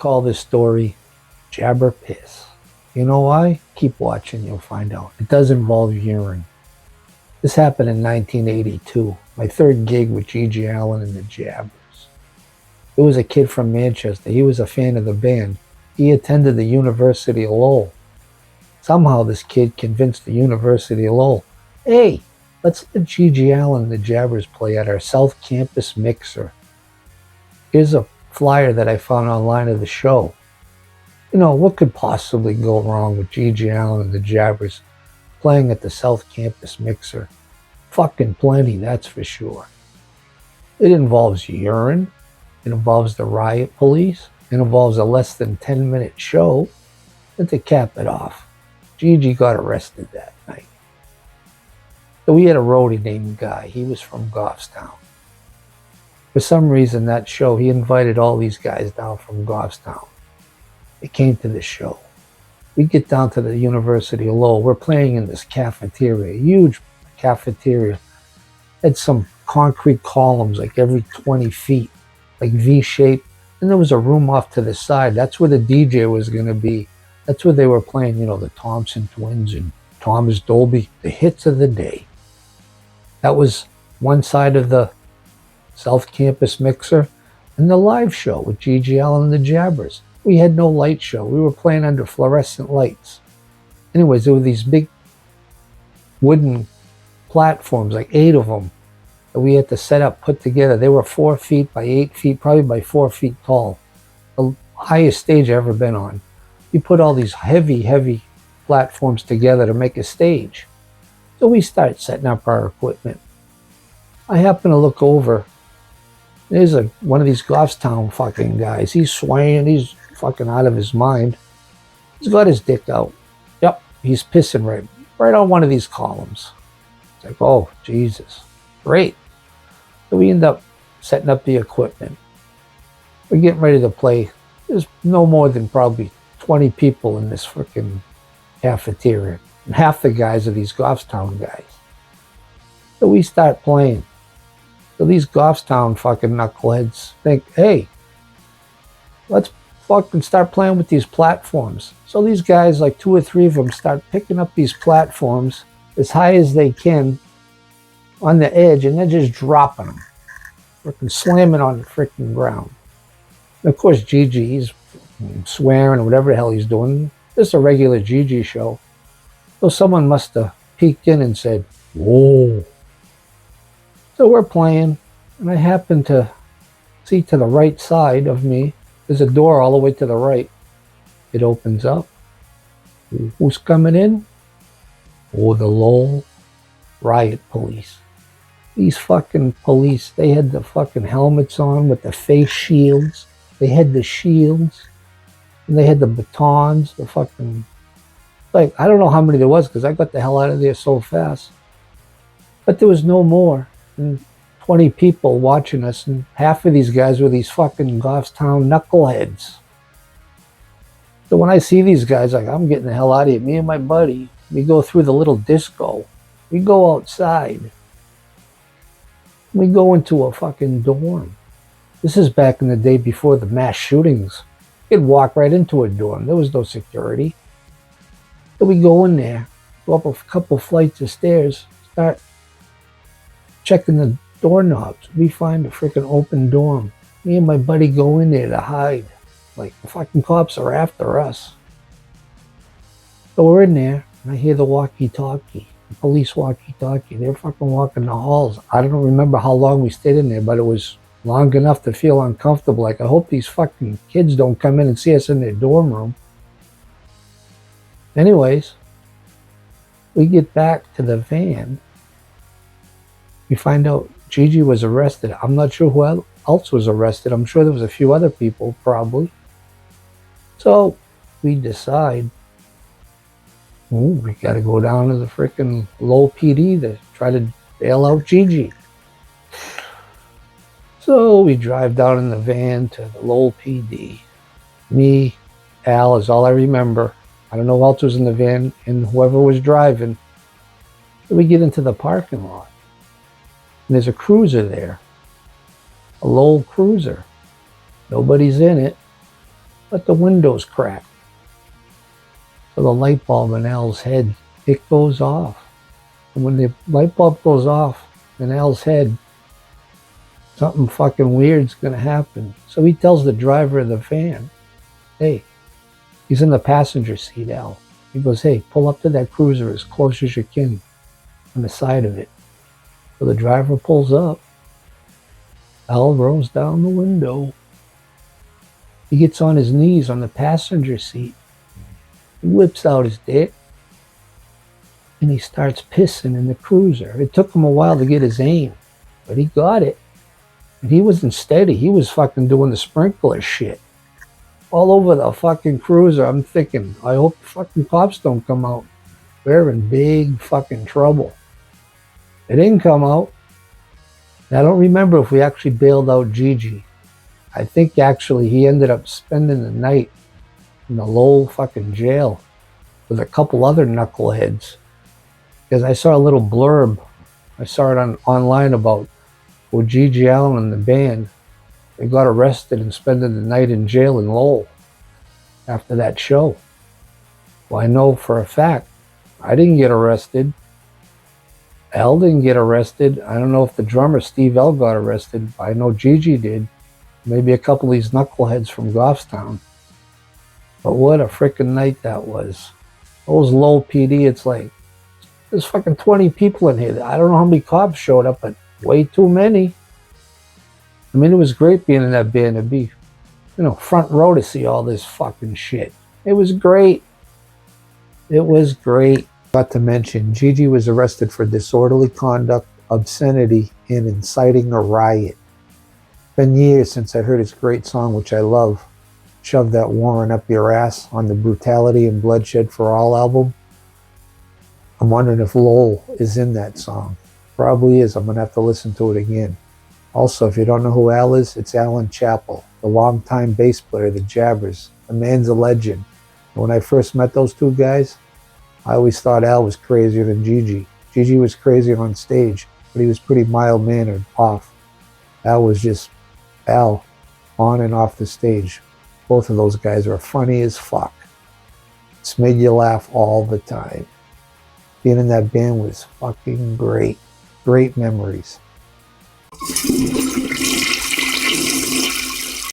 call this story Jabber Piss. You know why? Keep watching, you'll find out. It does involve urine. This happened in 1982, my third gig with G.G. Allen and the Jabbers. It was a kid from Manchester. He was a fan of the band. He attended the University of Lowell. Somehow this kid convinced the University of Lowell, hey, let's let G.G. Allen and the Jabbers play at our South Campus mixer. Here's a flyer that I found online of the show. You know, what could possibly go wrong with G.G. Allen and the Jabbers playing at the South Campus mixer? Fucking plenty, that's for sure. It involves urine. It involves the riot police. It involves a less than 10-minute show. And to cap it off, Gigi got arrested that night. So we had a roadie named Guy. He was from Goffstown. For some reason, that show, he invited all these guys down from Goffstown. They came to the show. We get down to the University of Lowell. We're playing in this cafeteria, a huge cafeteria. Had some concrete columns like every 20 feet, like V-shaped. And there was a room off to the side. That's where the DJ was going to be. That's where they were playing, you know, the Thompson Twins and Thomas Dolby, the hits of the day. That was one side of the South Campus mixer. And the live show with G.G. Allen and the Jabbers. We had no light show. We were playing under fluorescent lights. Anyways, there were these big wooden platforms, like 8 of them, that we had to set up, put together. They were 4 feet by 8 feet, probably by 4 feet tall. The highest stage I've ever been on. You put all these heavy platforms together to make a stage. So we start setting up our equipment. I happen to look over. There's one of these Goffstown fucking guys. He's swaying. He's fucking out of his mind. He's got his dick out. Yep, he's pissing right on one of these columns. It's like, oh, Jesus. Great. So we end up setting up the equipment. We're getting ready to play. There's no more than probably 20 people in this freaking cafeteria. And half the guys are these Goffstown guys. So we start playing. So these Goffstown fucking knuckleheads think, hey, let's fucking start playing with these platforms. So these guys, like 2 or 3 of them, start picking up these platforms as high as they can on the edge, and they're just dropping them. Freaking slamming on the freaking ground. And of course, Gigi, he's swearing or whatever the hell he's doing. Just a regular Gigi show. So someone must have peeked in and said, whoa. So we're playing, and I happen to see to the right side of me, there's a door all the way to the right. It opens up. Who's coming in? Oh, the Lowell riot police. These fucking police, they had the fucking helmets on with the face shields. They had the shields. And they had the batons, the fucking... Like, I don't know how many there was because I got the hell out of there so fast. But there was no more than 20 people watching us, and half of these guys were these fucking Goffstown knuckleheads. So when I see these guys, like, I'm getting the hell out of here. Me and my buddy, we go through the little disco. We go outside. We go into a fucking dorm. This is back in the day before the mass shootings. You'd walk right into a dorm. There was no security. So we go in there, go up a couple flights of stairs, start checking the doorknobs. We find a freaking open dorm. Me and my buddy go in there to hide. Like, the fucking cops are after us. So we're in there, and I hear the walkie-talkie, the police walkie-talkie. They're fucking walking the halls. I don't remember how long we stayed in there, but it was long enough to feel uncomfortable. Like, I hope these fucking kids don't come in and see us in their dorm room. Anyways, we get back to the van. We find out Gigi was arrested. I'm not sure who else was arrested. I'm sure there was a few other people, probably. So we decide, we got to go down to the freaking Lowell PD to try to bail out Gigi. So we drive down in the van to the Lowell PD. Me, Al is all I remember. I don't know who else was in the van and whoever was driving. So we get into the parking lot. And there's a cruiser there. A Lowell cruiser. Nobody's in it. but the window's cracked. So the light bulb in Al's head, it goes off. And when the light bulb goes off in Al's head, something fucking weird's gonna happen. So he tells the driver of the van, hey, he's in the passenger seat, Al. He goes, hey, pull up to that cruiser as close as you can on the side of it. So the driver pulls up. Al rolls down the window. He gets on his knees on the passenger seat. He whips out his dick. And he starts pissing in the cruiser. It took him a while to get his aim, but he got it. And he wasn't steady. He was fucking doing the sprinkler shit all over the fucking cruiser. I'm thinking, I hope the fucking cops don't come out. We're in big fucking trouble. They didn't come out. And I don't remember if we actually bailed out Gigi. I think actually he ended up spending the night in the Lowell fucking jail with a couple other knuckleheads. Because I saw a little blurb. I saw it online about Gigi Allen and the band. They got arrested and spending the night in jail in Lowell after that show. Well, I know for a fact I didn't get arrested. Al didn't get arrested. I don't know if the drummer Steve L got arrested. I know Gigi did. Maybe a couple of these knuckleheads from Goffstown. But what a freaking night that was. Those Lowell PD, it's like, there's fucking 20 people in here. I don't know how many cops showed up, but way too many. I mean, it was great being in that band to be, front row to see all this fucking shit. It was great. It was great. Not to mention, Gigi was arrested for disorderly conduct, obscenity, and inciting a riot. It's been years since I heard his great song, which I love, Shove That Warrant Up Your Ass, on the Brutality and Bloodshed for All album. I'm wondering if Lowell is in that song. Probably is. I'm going to have to listen to it again. Also, if you don't know who Al is, it's Alan Chappell, the longtime bass player of the Jabbers. The man's a legend. And when I first met those two guys, I always thought Al was crazier than Gigi. Gigi was crazier on stage, but he was pretty mild-mannered off. Al was just Al on and off the stage. Both of those guys are funny as fuck. It's made you laugh all the time. Being in that band was fucking great. Great memories.